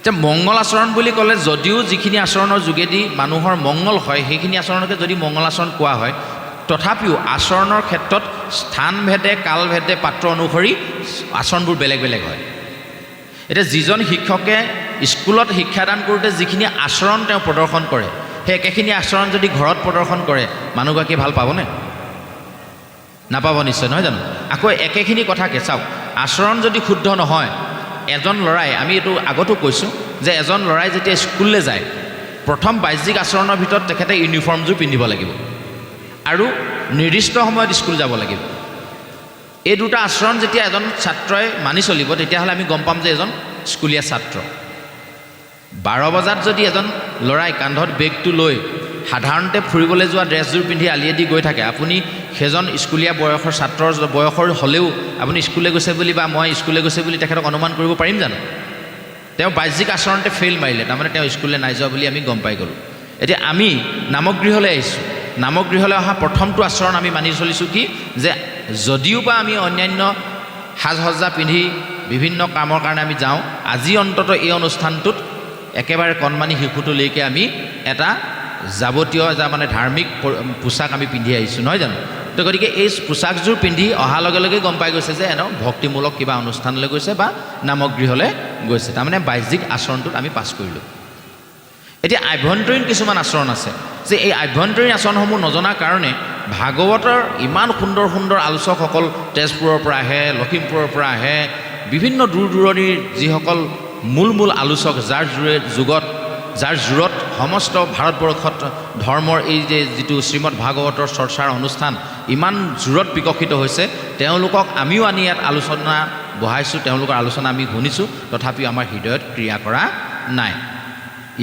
যে মংগল আচৰণ বুলি ক'লে যদিও যিখিনি আচৰণৰ যোগেদি মানুহৰ মংগল হয় সেইখিনি আচৰণকে যদি মংগল আচৰণ কোৱা হয় তথাপিও আচৰণৰ ক্ষেত্ৰত স্থানভেদে কালভেদে পাত্ৰ অনুসৰি আচৰণবোৰ বেলেগ বেলেগ হয় এতিয়া যিজন শিক্ষকে স্কুলত শিক্ষাদান কৰোঁতে যিখিনি আচৰণ তেওঁ প্ৰদৰ্শন কৰে সেই একেখিনি আচৰণ যদি ঘৰত প্ৰদৰ্শন কৰে মানুহগৰাকী ভাল পাবনে নাপাব নিশ্চয় নহয় জানো আকৌ একেখিনি কথাকে চাওক আচৰণ যদি শুদ্ধ নহয় এজন ল'ৰাই আমি এইটো আগতো কৈছোঁ যে এজন ল'ৰাই যেতিয়া স্কুললৈ যায় প্ৰথম বাহ্যিক আচৰণৰ ভিতৰত তেখেতে ইউনিফৰ্মযোৰ পিন্ধিব লাগিব আৰু নিৰ্দিষ্ট সময়ত স্কুল যাব লাগিব এই দুটা আচৰণ যেতিয়া এজন ছাত্ৰই মানি চলিব তেতিয়াহ'লে আমি গম পাম যে এজন স্কুলীয়া ছাত্ৰ 12 বজাত যদি এজন ল'ৰাই কান্ধত বেগটো লৈ সাধাৰণতে ফুৰিবলৈ যোৱা ড্ৰেছযোৰ পিন্ধি আলিয়েদি গৈ থাকে আপুনি সেইজন স্কুলীয়া বয়সৰ ছাত্ৰৰ বয়সৰ হ'লেও আপুনি স্কুললৈ গৈছে বুলি বা মই স্কুললৈ গৈছে বুলি তেখেতক অনুমান কৰিব পাৰিম জানো তেওঁ বাহ্যিক আচৰণতে ফেইল মাৰিলে তাৰমানে তেওঁ স্কুললৈ নাই যোৱা বুলি আমি গম পাই গ'লোঁ এতিয়া আমি নামগৃহলৈ আহিছোঁ নামগৃহলৈ অহা প্ৰথমটো আচৰণ আমি মানি চলিছোঁ কি যে যদিও বা আমি অন্যান্য সাজ সজ্জা পিন্ধি বিভিন্ন কামৰ কাৰণে আমি যাওঁ আজি অন্ততঃ এই অনুষ্ঠানটোত একেবাৰে কণমানি শিশুটোলৈকে আমি এটা যাৱতীয় যা মানে ধাৰ্মিক পোছাক আমি পিন্ধি আহিছোঁ নহয় জানো তো গতিকে এই পোছাকযোৰ পিন্ধি অহাৰ লগে লগে গম পাই গৈছে যে এনে ভক্তিমূলক কিবা অনুষ্ঠানলৈ গৈছে বা নামগৃহলৈ গৈছে তাৰমানে বাহ্যিক আচৰণটোত আমি পাছ কৰিলোঁ এতিয়া আভ্যন্তৰীণ কিছুমান আচৰণ আছে যে এই আভ্যন্তৰীণ আচৰণসমূহ নজনাৰ কাৰণে ভাগৱতৰ ইমান সুন্দৰ সুন্দৰ আলোচকসকল তেজপুৰৰ পৰা আহে লখিমপুৰৰ পৰা আহে বিভিন্ন দূৰ দূৰণিৰ যিসকল মূল আলোচক যাৰ জোৰত সমস্ত ভাৰতবৰ্ষত ধৰ্মৰ এই যে যিটো শ্ৰীমদ ভাগৱতৰ চৰ্চাৰ অনুষ্ঠান ইমান জোৰত বিকশিত হৈছে তেওঁলোকক আমিও আনি ইয়াত আলোচনা বহাইছোঁ তেওঁলোকৰ আলোচনা আমি শুনিছোঁ তথাপিও আমাৰ হৃদয়ত ক্ৰিয়া কৰা নাই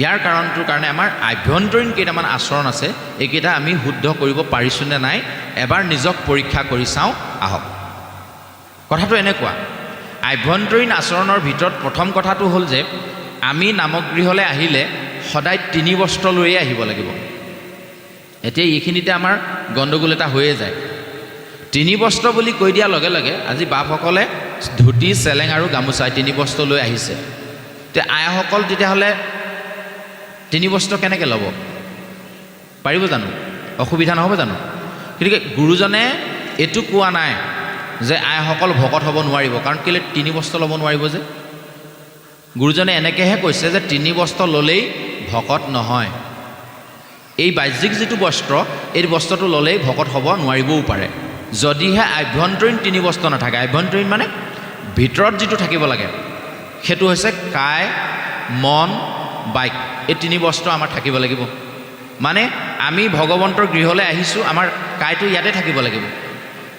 ইয়াৰ কাৰণটোৰ কাৰণে আমাৰ আভ্যন্তৰীণ কেইটামান আচৰণ আছে এইকেইটা আমি শুদ্ধ কৰিব পাৰিছোঁ নে নাই এবাৰ নিজক পৰীক্ষা কৰি চাওঁ আহক কথাটো এনেকুৱা আভ্যন্তৰীণ আচৰণৰ ভিতৰত প্ৰথম কথাটো হ'ল যে আমি নামগৃহলৈ আহিলে সদায় 3 বস্ত্ৰ লৈয়ে আহিব লাগিব এতিয়া এইখিনিতে আমাৰ গণ্ডগোল এটা হৈয়ে যায় 3 বস্ত্ৰ বুলি কৈ দিয়াৰ লগে লগে আজি বাপসকলে ধুতি চেলেং আৰু গামোচা 3 বস্ত্ৰ লৈ আহিছে তে আয়াসকল তেতিয়াহ'লে 3 বস্ত্ৰ কেনেকৈ ল'ব পাৰিব জানো অসুবিধা নহ'ব জানো গতিকে গুৰুজনে এইটো কোৱা নাই যে আইসকল ভকত হ'ব নোৱাৰিব কাৰণ কেলৈ 3 বস্ত্ৰ ল'ব নোৱাৰিব যে গুৰুজনে এনেকৈহে কৈছে যে 3 বস্ত্ৰ ল'লেই ভকত নহয় এই বাহ্যিক যিটো বস্ত্ৰ এই বস্ত্ৰটো ল'লেই ভকত হ'ব নোৱাৰিবও পাৰে যদিহে আভ্যন্তৰীণ 3 বস্ত্ৰ নাথাকে আভ্যন্তৰীণ মানে ভিতৰত যিটো থাকিব লাগে সেইটো হৈছে কায় মন বাইক এই 3 বস্ত্ৰ আমাৰ থাকিব লাগিব মানে আমি ভগৱন্তৰ গৃহলৈ আহিছোঁ আমাৰ কায়টো ইয়াতে থাকিব লাগিব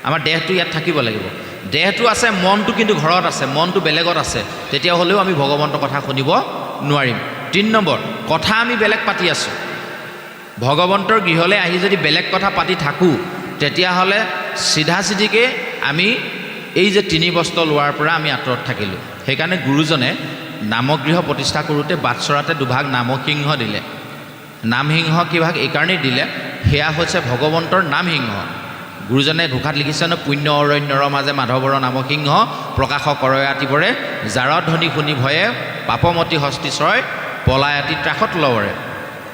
আমাৰ দেহটো ইয়াত থাকিব লাগিব দেহটো আছে মনটো কিন্তু ঘৰত আছে মনটো বেলেগত আছে তেতিয়া হ'লেও আমি ভগৱন্তৰ কথা শুনিব নোৱাৰিম 3 নম্বৰ কথা আমি বেলেগ পাতি আছোঁ ভগৱন্তৰ গৃহলৈ আহি যদি বেলেগ কথা পাতি থাকোঁ তেতিয়াহ'লে চিধাচিধিকৈ আমি এই যে 3 বস্ত্ৰ লোৱাৰ পৰা আমি আঁতৰত থাকিলোঁ সেইকাৰণে গুৰুজনে নামগৃহ প্ৰতিষ্ঠা কৰোঁতে বাটচৰাতে দুভাগ নামসিংহ দিলে নামসিংহ কিভাগ এইকাৰণেই দিলে সেয়া হৈছে ভগৱন্তৰ নামসিংহ গুৰুজনে ঘোষাত লিখিছে ন পুণ্য অৰণ্যৰ মাজে মাধৱৰ নামসিংহ প্ৰকাশ কৰয়াতিবৰে জাৰত ধ্বনি শুনি ভয়ে পাপমতি হস্তিশ্ৰয় পলায়াতি ত্ৰাসত লৱৰে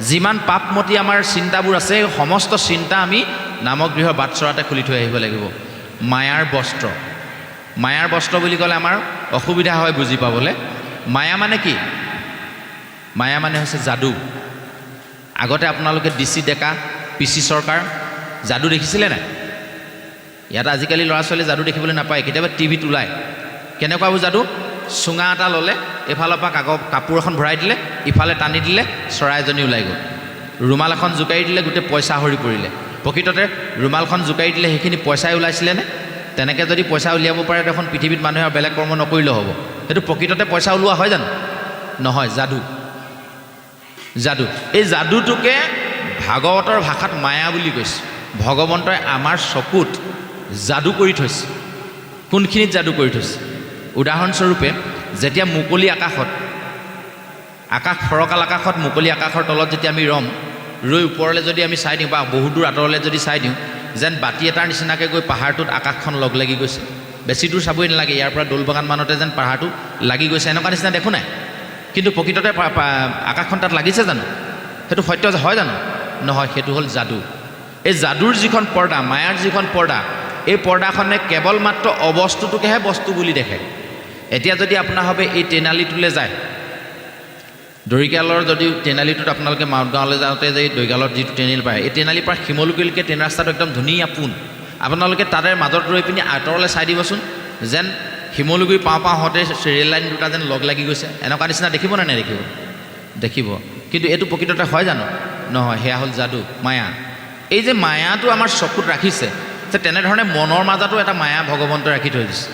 যিমান পাপমতি আমাৰ চিন্তাবোৰ আছে সমস্ত চিন্তা আমি নামগৃহৰ বাটচৰাতে খুলি থৈ আহিব লাগিব মায়াৰ বস্ত্ৰ বুলি ক'লে আমাৰ অসুবিধা হয় বুজি পাবলৈ মায়া মানে কি মায়া মানে হৈছে যাদু আগতে আপোনালোকে ডিচি ডেকা পিচি চৰকাৰ যাদু দেখিছিলে নাই ইয়াত আজিকালি ল'ৰা ছোৱালী যাদু দেখিবলৈ নাপায় কেতিয়াবা টিভিত ওলায় কেনেকুৱাবোৰ যাদু চুঙা এটা ল'লে এফালৰ পৰা কাপোৰ এখন ভৰাই দিলে ইফালে টানি দিলে চৰাই এজনী ওলাই গ'ল ৰুমাল এখন জোকাৰি দিলে গোটেই পইচা সৰি পৰিলে প্ৰকৃততে ৰুমালখন জোকাৰি দিলে সেইখিনি পইচাই ওলাইছিলেনে তেনেকৈ যদি পইচা উলিয়াব পাৰে দেখোন পৃথিৱীত মানুহে আৰু বেলেগ কৰ্ম নকৰিলেও হ'ব সেইটো প্ৰকৃততে পইচা ওলোৱা হয় জানো নহয় যাদু এই যাদুটোকে ভাগৱতৰ ভাষাত মায়া বুলি কৈছে ভগৱন্তই আমাৰ চকুত যাদু কৰি থৈছে কোনখিনিত যাদু কৰি থৈছে উদাহৰণস্বৰূপে যেতিয়া মুকলি ফৰকাল আকাশত মুকলি আকাশৰ তলত যেতিয়া আমি ৰৈ ওপৰলৈ যদি আমি চাই দিওঁ বা বহুত দূৰ আঁতৰলৈ যদি চাই দিওঁ যেন বাতি এটাৰ নিচিনাকৈ গৈ পাহাৰটোত আকাশখন লগ লাগি গৈছে বেছি দূৰ চাবই নালাগে ইয়াৰ পৰা দৌলবাগানমানতে যেন পাহাৰটো লাগি গৈছে এনেকুৱা নিচিনা দেখোঁ নাই কিন্তু প্ৰকৃততে আকাশখন তাত লাগিছে জানো? সেইটো সত্য হয় জানো? নহয়, সেইটো হ'ল যাদু। এই যাদুৰ যিখন পৰ্দা, মায়াৰ যিখন পৰ্দা, এই পৰ্দাখনে কেৱল মাত্ৰ অবস্তুটোকেহে বস্তু বুলি দেখে। এতিয়া যদি আপোনাৰ ভাবে এই তেনালীটোলৈ যায়, দৰিকালৰ যদি তেনালীটোত আপোনালোকে মাউতগাঁৱলৈ যাওঁতে যে দৰিকালত যিটো ট্ৰেইনেল পায়, এই ট্ৰেইনালীৰ পৰা শিমলুগুৰিলৈকে ট্ৰেইন ৰাস্তাটো একদম ধুনীয়া পোন। আপোনালোকে তাতে মাজত ৰৈ পিনি আঁতৰলৈ চাই দিবচোন, যেন শিমলুগুৰি পাওঁ হওঁতে ৰেল লাইন দুটা যেন লগ লাগি গৈছে, এনেকুৱা নিচিনা দেখিব নে নেদেখিব? দেখিব। কিন্তু এইটো প্ৰকৃততে হয় জানো? নহয়, সেয়া হ'ল যাদু, মায়া। এই যে মায়াটো আমাৰ চকুত ৰাখিছে, যে তেনেধৰণে মনৰ মাজতো এটা মায়া ভগৱন্তই ৰাখি থৈ দিছে।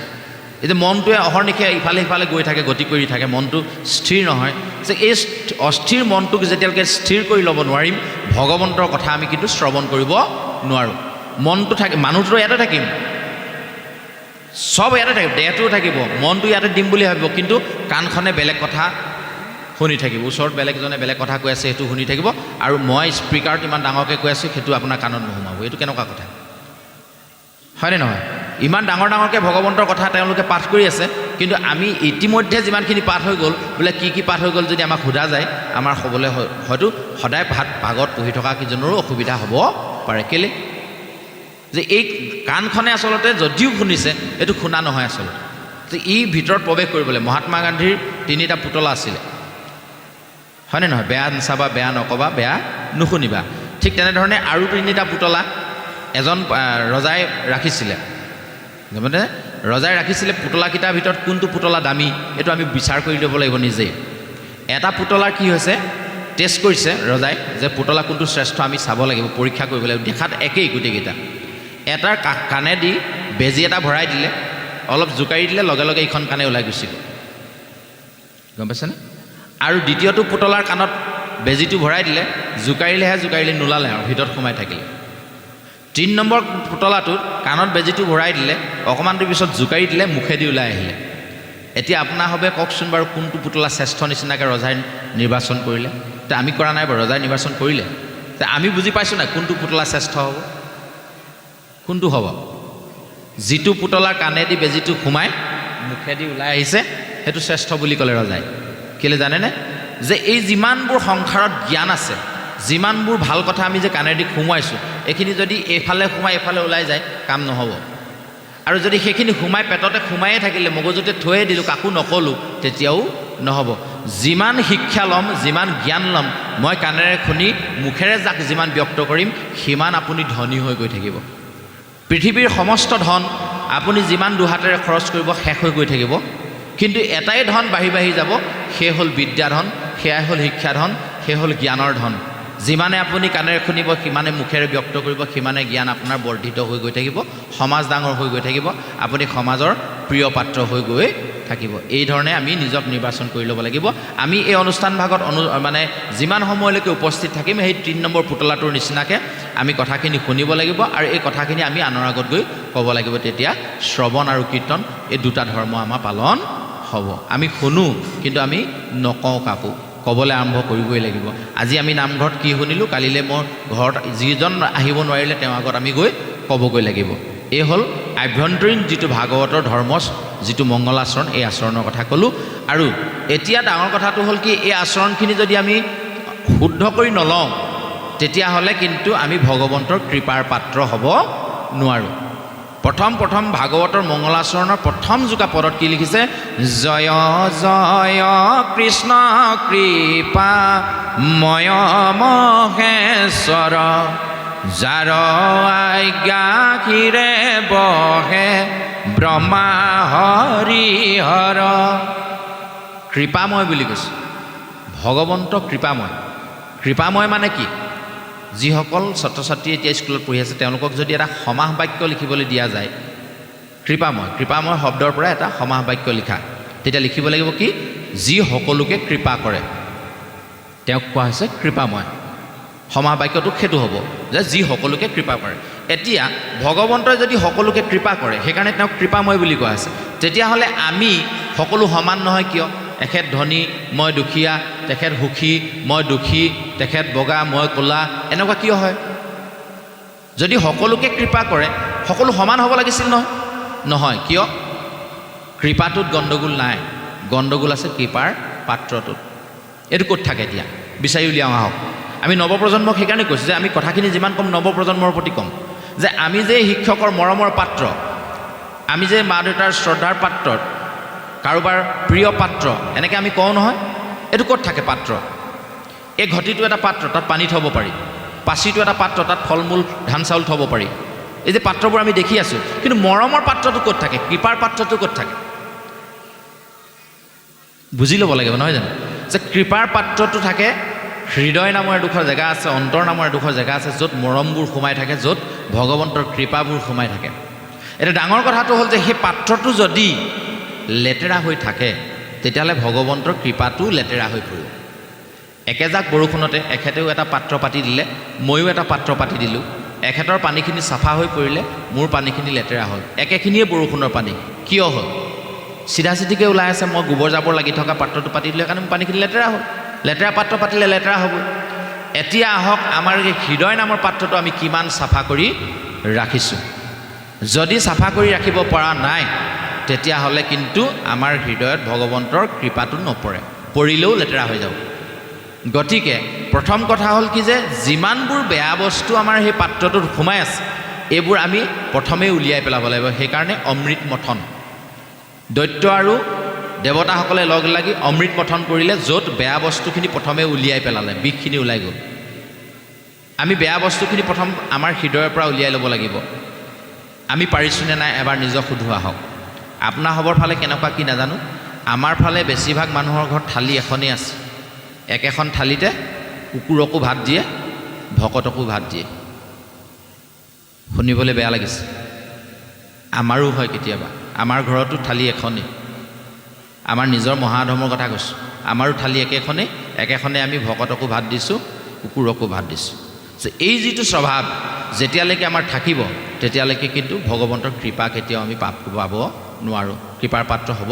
এই যে মনটোৱে অহৰ্নিশে ইফালে সিফালে গৈ থাকে, গতি কৰি থাকে, মনটো স্থিৰ নহয়। যে এই অস্থিৰ মনটোক যেতিয়ালৈকে স্থিৰ কৰি ল'ব নোৱাৰিম, ভগৱন্তৰ কথা আমি কিন্তু শ্ৰৱণ কৰিব নোৱাৰোঁ। মনটো থাকে, মানুহটো ইয়াতে থাকিম, চব ইয়াতে থাকিব, দেহটোও থাকিব, মনটো ইয়াতে দিম বুলি ভাবিব, কিন্তু কাণখনে বেলেগ কথা শুনি থাকিব। ওচৰত বেলেগজনে বেলেগ কথা কৈ আছে, সেইটো শুনি থাকিব, আৰু মই স্পীকাৰত ইমান ডাঙৰকৈ কৈ আছোঁ, সেইটো আপোনাৰ কাণত নোসোমাব। এইটো কেনেকুৱা কথা? হয়নে নহয়? ইমান ডাঙৰ ডাঙৰকৈ ভগৱন্তৰ কথা তেওঁলোকে পাঠ কৰি আছে, কিন্তু আমি ইতিমধ্যে যিমানখিনি পাঠ হৈ গ'ল, বোলে কি পাঠ হৈ গ'ল যদি আমাক সোধা যায়, আমাৰ হ'বলৈ হয়তো সদায় ভাগত পঢ়ি থকা কিজনৰো অসুবিধা হ'ব পাৰে। কেলৈ? যে এই কাণখনে আচলতে যদিও শুনিছে, এইটো শুনা নহয় আচলতে। যে ই ভিতৰত প্ৰৱেশ কৰিবলৈ মহাত্মা গান্ধীৰ 3টা পুতলা আছিলে, হয়নে নহয়? বেয়া নাচাবা, বেয়া নকবা, বেয়া নুশুনিবা। ঠিক তেনেধৰণে আৰু 3টা পুতলা এজন ৰজাই ৰাখিছিলে। মানে ৰজাই ৰাখিছিলে, পুতলাকেইটাৰ ভিতৰত কোনটো পুতলা দামী এইটো আমি বিচাৰ কৰি ল'ব লাগিব নিজেই। এটা পুতলাৰ কি হৈছে, টেষ্ট কৰিছে ৰজাই, যে পুতলা কোনটো শ্ৰেষ্ঠ আমি চাব লাগিব, পৰীক্ষা কৰিব লাগিব। দেখাত একেই গোটেইকেইটা। এটাৰ কাণেদি বেজী এটা ভৰাই দিলে, অলপ জোকাৰি দিলে, লগে লগে ইখন কাণে ওলাই গুচি গ'ল, গম পাইছেনে? আৰু দ্বিতীয়টো পুতলাৰ কাণত বেজীটো ভৰাই দিলে, জোকাৰিলে নোলালে আৰু ভিতৰত সোমাই থাকিলে। 3 নম্বৰ পুতলাটোত কাণত বেজীটো ভৰাই দিলে, অকণমান দেৰি পিছত জোকাৰি দিলে, মুখেদি ওলাই আহিলে। এতিয়া আপোনাৰ হবে কওকচোন বাৰু, কোনটো পুতলা শ্ৰেষ্ঠ নিচিনাকৈ ৰজাই নিৰ্বাচন কৰিলে? তে আমি কৰা নাই বাৰু, ৰজাই নিৰ্বাচন কৰিলে। তে আমি বুজি পাইছোঁ নাই কোনটো পুতলা শ্ৰেষ্ঠ হ'ব? কোনটো হ'ব? যিটো পুতলাৰ কাণেদি বেজীটো সোমাই মুখেদি ওলাই আহিছে, সেইটো শ্ৰেষ্ঠ বুলি ক'লে ৰজাই। কেলৈ জানেনে? যে এই যিমানবোৰ সংসাৰত জ্ঞান আছে, যিমানবোৰ ভাল কথা আমি যে কাণেদি সোমোৱাইছোঁ, এইখিনি যদি এইফালে সোমাই এইফালে ওলাই যায়, কাম নহ'ব। আৰু যদি সেইখিনি সোমাই পেটতে সোমায়ে থাকিলে, মগজুতে থৈয়ে দিলোঁ, কাকো নকলোঁ, তেতিয়াও নহ'ব। যিমান শিক্ষা ল'ম, যিমান জ্ঞান ল'ম, মই কাণেৰে শুনি মুখেৰে যাক যিমান ব্যক্ত কৰিম, সিমান আপুনি ধনী হৈ গৈ থাকিব। পৃথিৱীৰ সমস্ত ধন আপুনি যিমান দুহাতেৰে খৰচ কৰিব, শেষ হৈ গৈ থাকিব। কিন্তু এটাই ধন বাঢ়ি বাঢ়ি যাব, সেই হ'ল বিদ্যাধন, সেয়াই হ'ল শিক্ষাধন, সেই হ'ল জ্ঞানৰ ধন। যিমানে আপুনি কাণেৰে শুনিব, সিমানে মুখেৰে ব্যক্ত কৰিব, সিমানে জ্ঞান আপোনাৰ বৰ্ধিত হৈ গৈ থাকিব, সমাজ ডাঙৰ হৈ গৈ থাকিব, আপুনি সমাজৰ প্ৰিয় পাত্ৰ হৈ গৈ থাকিব। এই ধৰণে আমি নিজক নিৰ্বাচন কৰি ল'ব লাগিব। আমি এই অনুষ্ঠান ভাগত মানে যিমান সময়লৈকে উপস্থিত থাকিম, সেই 3 নম্বৰ পুতলাটোৰ নিচিনাকৈ আমি কথাখিনি শুনিব লাগিব, আৰু এই কথাখিনি আমি আনৰ আগত গৈ ক'ব লাগিব। তেতিয়া শ্ৰৱণ আৰু কীৰ্তন, এই 2টা ধৰ্ম আমাৰ পালন হ'ব। আমি শুনো, কিন্তু আমি নকওঁ কাকো, ক'বলৈ আৰম্ভ কৰিবই লাগিব। আজি আমি নামঘৰত কি শুনিলোঁ, কালিলৈ মোৰ ঘৰত যিজন আহিব নোৱাৰিলে, তেওঁৰ আগত আমি গৈ ক'বগৈ লাগিব। এই হ'ল আভ্যন্তৰীণ যিটো ভাগৱতৰ ধৰ্ম, যিটো মংগলাচৰণ, এই আচৰণৰ কথা ক'লোঁ। আৰু এতিয়া ডাঙৰ কথাটো হ'ল কি, এই আচৰণখিনি যদি আমি শুদ্ধ কৰি নলওঁ, তেতিয়াহ'লে কিন্তু আমি ভগৱন্তৰ কৃপাৰ পাত্ৰ হ'ব নোৱাৰোঁ। প্ৰথম ভাগৱতৰ মংগলাচৰণৰ প্ৰথম জোকা পদত কি লিখিছে? জয় জয় কৃষ্ণ কৃপা ময় মহেশ্বৰ, যাৰ আজ্ঞাখিৰে বহে ব্ৰহ্মা হৰিহৰ। কৃপাময় বুলি কৈছে, ভগৱন্ত কৃপাময়। কৃপাময় মানে কি? যিসকল ছাত্ৰ ছাত্ৰী এতিয়া স্কুলত পঢ়ি আছে, তেওঁলোকক যদি এটা সমাস বাক্য লিখিবলৈ দিয়া যায়, কৃপাময় শব্দৰ পৰা এটা সমাস বাক্য লিখা, তেতিয়া লিখিব লাগিব কি? যি সকলোকে কৃপা কৰে, তেওঁক কোৱা হৈছে কৃপাময়। সমাস বাক্যটো সেইটো হ'ব যে যি সকলোকে কৃপা কৰে। এতিয়া ভগৱন্তই যদি সকলোকে কৃপা কৰে, সেইকাৰণে তেওঁক কৃপাময় বুলি কোৱা হৈছে। তেতিয়াহ'লে আমি সকলো সমান নহয় কিয়? এখেত ধনী, মই দুখীয়া, তেখেত সুখী, মই দুখী, তেখেত বগা, মই ক'লা, এনেকুৱা কিয় হয়? যদি সকলোকে কৃপা কৰে, সকলো সমান হ'ব লাগিছিল নহয়। কিয়? কৃপাটোত গণ্ডগোল নাই, গণ্ডগোল আছে কৃপাৰ পাত্ৰটোত। এইটো ক'ত থাকে এতিয়া বিচাৰি উলিয়াওঁ আহক। আমি নৱপ্ৰজন্মক সেইকাৰণে কৈছোঁ যে আমি কথাখিনি যিমান কম নৱপ্ৰজন্মৰ প্ৰতি ক'ম যে আমি যে শিক্ষকৰ মৰমৰ পাত্ৰ, আমি যে মা দেউতাৰ শ্ৰদ্ধাৰ পাত্ৰ, কাৰোবাৰ প্ৰিয় পাত্ৰ, এনেকৈ আমি কওঁ নহয়। এইটো ক'ত থাকে পাত্ৰ? এই ঘটিটো এটা পাত্ৰ, তাত পানী থ'ব পাৰি। পাচিটো এটা পাত্ৰ, তাত ফল মূল ধান চাউল থ'ব পাৰি। এই যে পাত্ৰবোৰ আমি দেখি আছোঁ, কিন্তু মৰমৰ পাত্ৰটো ক'ত থাকে? কৃপাৰ পাত্ৰটো ক'ত থাকে? বুজি ল'ব লাগিব নহয় জানো যে কৃপাৰ পাত্ৰটো থাকে হৃদয় নামৰ এডোখৰ জেগা আছে, অন্তৰ নামৰ এডোখৰ জেগা আছে, য'ত মৰমবোৰ সোমাই থাকে, য'ত ভগৱন্তৰ কৃপাবোৰ সোমাই থাকে। এতিয়া ডাঙৰ কথাটো হ'ল যে সেই পাত্ৰটো যদি লেতেৰা হৈ থাকে তেতিয়াহ'লে ভগৱন্তৰ কৃপাটো লেতেৰা হৈ পৰিব। একেজাক বৰষুণতে এখেতেও এটা পাত্ৰ পাতি দিলে, ময়ো এটা পাত্ৰ পাতি দিলোঁ, এখেতৰ পানীখিনি চাফা হৈ পৰিলে, মোৰ পানীখিনি লেতেৰা হ'ল। একেখিনিয়ে বৰষুণৰ পানী, কিয় হ'ল? চিধা চিধিকৈ ওলাই আছে, মই গোবৰ জাবৰ লাগি থকা পাত্ৰটো পাতি দিলে কাৰণে মোৰ পানীখিনি লেতেৰা হ'ল। লেতেৰা পাত্ৰ পাতিলে লেতেৰা হ'ব। এতিয়া আহক আমাৰ এই হৃদয় নামৰ পাত্ৰটো আমি কিমান চাফা কৰি ৰাখিছোঁ। যদি চাফা কৰি ৰাখিব পৰা নাই তেতিয়াহ'লে কিন্তু আমাৰ হৃদয়ত ভগৱন্তৰ কৃপাটো নপৰে, পৰিলেও লেতেৰা হৈ যাব। গতিকে প্ৰথম কথা হ'ল কি যে যিমানবোৰ বেয়া বস্তু আমাৰ সেই পাত্ৰটোত সোমাই আছে এইবোৰ আমি প্ৰথমেই উলিয়াই পেলাব লাগিব। সেইকাৰণে অমৃত মথন, দৈত্য আৰু দেৱতাসকলে লগ লাগি অমৃত মথন কৰিলে, য'ত বেয়া বস্তুখিনি প্ৰথমে উলিয়াই পেলালে, বিষখিনি ওলাই গ'ল। আমি বেয়া বস্তুখিনি প্ৰথম আমাৰ হৃদয়ৰ পৰা উলিয়াই ল'ব লাগিব। আমি পাৰিছোঁনে নাই এবাৰ নিজক সোধো আহক। আপোনাৰ হ'বৰ ফালে কেনেকুৱা কি নাজানো, আমাৰ ফালে বেছিভাগ মানুহৰ ঘৰত থালি এখনেই আছে। একেখন থালিতে কুকুৰকো ভাত দিয়ে, ভকতকো ভাত দিয়ে। শুনিবলৈ বেয়া লাগিছে, আমাৰো হয় কেতিয়াবা। আমাৰ ঘৰতো থালি এখনেই, আমাৰ নিজৰ মহাধৰ্মৰ কথা কৈছোঁ। আমাৰো থালি একেখনে আমি ভকতকো ভাত দিছোঁ, কুকুৰকো ভাত দিছোঁ। এই যিটো স্বভাৱ যেতিয়ালৈকে আমাৰ থাকিব তেতিয়ালৈকে কিন্তু ভগৱন্তৰ কৃপা কেতিয়াও আমি পাব নোৱাৰোঁ, কৃপাৰ পাত্ৰ হ'ব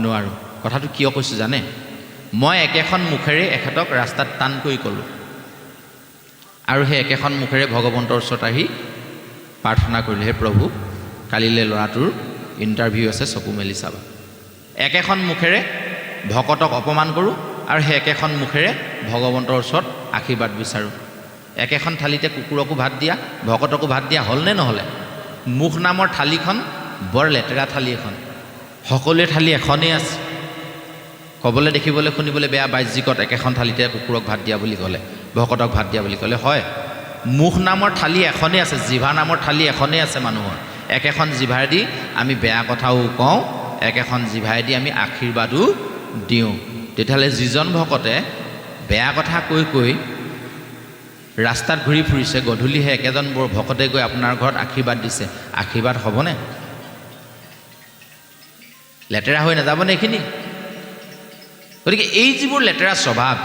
নোৱাৰোঁ। কথাটো কিয় কৈছোঁ জানে? মই একেখন মুখেৰে এখেতক ৰাস্তাত টান কৰি ক'লোঁ, আৰু সেই একেখন মুখেৰে ভগৱন্তৰ ওচৰত আহি প্ৰাৰ্থনা কৰিলোঁ, হে প্ৰভু কালিলৈ ল'ৰাটোৰ ইণ্টাৰভিউ আছে, চকু মেলি চাবা। একেখন মুখেৰে ভকতক অপমান কৰোঁ আৰু সেই একেখন মুখেৰে ভগৱন্তৰ ওচৰত আশীৰ্বাদ বিচাৰোঁ। একেখন থালিতে কুকুৰকো ভাত দিয়া, ভকতকো ভাত দিয়া হ'লনে নহ'লে? মুখ নামৰ থালিখন বৰ লেতেৰা থালি এখন। সকলোৱে থালি এখনেই আছে। ক'বলৈ দেখিবলৈ শুনিবলৈ বেয়া, বাহ্যিকত একেখন থালিতে কুকুৰক ভাত দিয়া বুলি ক'লে, ভকতক ভাত দিয়া বুলি ক'লে হয়। মুখ নামৰ থালি এখনেই আছে, জিভা নামৰ থালি এখনেই আছে মানুহৰ। একেখন জিভাৰেদি আমি বেয়া কথাও কওঁ, একেখন জিভাৰেদি আমি আশীৰ্বাদো দিওঁ। তেতিয়াহ'লে যিজন ভকতে বেয়া কথা কৈ কৈ ৰাস্তাত ঘূৰি ফুৰিছে, গধূলিহে একেজন বৰ ভকতে গৈ আপোনাৰ ঘৰত আশীৰ্বাদ দিছে, আশীৰ্বাদ হ'বনে? লেতেৰা হৈ নাযাবনে এইখিনি? গতিকে এই যিবোৰ লেতেৰা স্বভাৱ,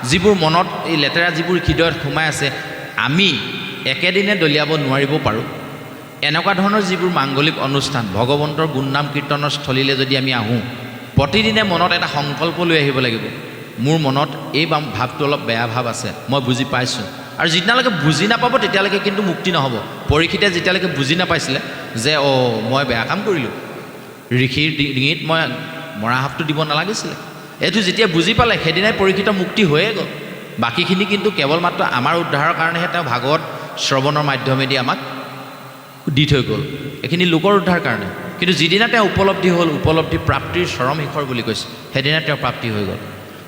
যিবোৰ মনত এই লেতেৰা যিবোৰ হৃদয়ত সোমাই আছে, আমি একেদিনে দলিয়াব নোৱাৰিব পাৰোঁ। এনেকুৱা ধৰণৰ যিবোৰ মাংগলিক অনুষ্ঠান, ভগৱন্তৰ গুণনাম কীৰ্তনৰ স্থলীলৈ যদি আমি আহোঁ, প্ৰতিদিনে মনত এটা সংকল্প লৈ আহিব লাগিব। মোৰ মনত এই ভাৱটো অলপ বেয়া ভাৱ আছে, মই বুজি পাইছোঁ। আৰু যেতিয়ালৈকে বুজি নাপাব তেতিয়ালৈকে কিন্তু মুক্তি নহ'ব। পৰীক্ষিতে যেতিয়ালৈকে বুজি নাপাইছিলে যে মই বেয়া কাম কৰিলোঁ, ঋষিৰ ডিঙিত মই মৰা সাপটো দিব নালাগিছিলে, এইটো যেতিয়া বুজি পালে সেইদিনাই পৰীক্ষিত মুক্তি হৈয়ে গ'ল। বাকীখিনি কিন্তু কেৱল মাত্ৰ আমাৰ উদ্ধাৰৰ কাৰণেহে তেওঁ ভাগৱত শ্ৰৱণৰ মাধ্যমেদি আমাক দি থৈ গ'ল, এইখিনি লোকৰ উদ্ধাৰ কাৰণে। কিন্তু যিদিনা তেওঁ উপলব্ধি হ'ল, উপলব্ধি প্ৰাপ্তিৰ চৰম শিখৰ বুলি কৈছে, সেইদিনা তেওঁ প্ৰাপ্তি হৈ গ'ল।